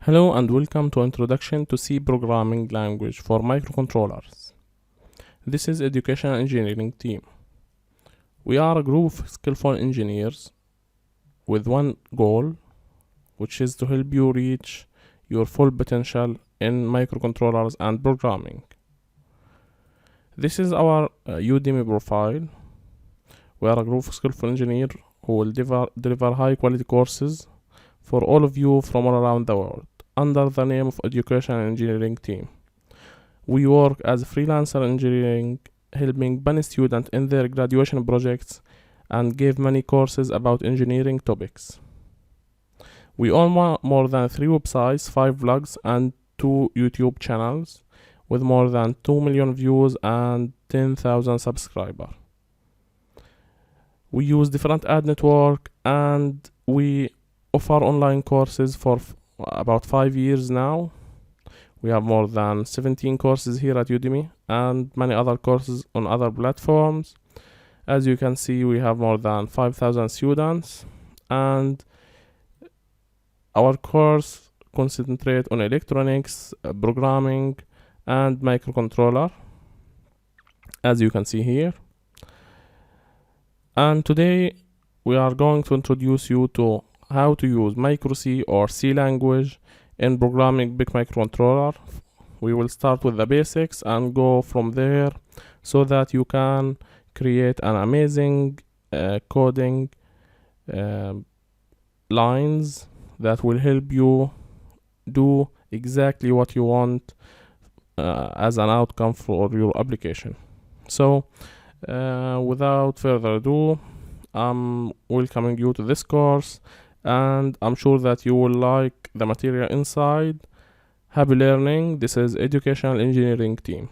Hello and welcome to Introduction to C Programming Language for Microcontrollers. This is Educational Engineering team. We are a group of skillful engineers with one goal, which is to help you reach your full potential in microcontrollers and programming. This is our Udemy profile. We are a group of skillful engineers who will deliver high quality courses for all of you from all around the world under the name of Education Engineering team. We work as freelancer engineering, helping many students in their graduation projects and give many courses about engineering topics. We own more than 3 websites, 5 vlogs and 2 YouTube channels with more than 2 million views and 10,000 subscribers. We use different ad network and we offer online courses for about 5 years now. We have more than 17 courses here at Udemy and many other courses on other platforms. As you can see, we have more than 5,000 students, and our course concentrate on electronics, programming and microcontroller, as you can see here. And today we are going to introduce you to how to use micro C or C language in programming big microcontroller. We will start with the basics and go from there so that you can create an amazing coding lines that will help you do exactly what you want as an outcome for your application. So without further ado, I'm welcoming you to this course, and I'm sure that you will like the material inside. Happy learning. This is Educational Engineering team.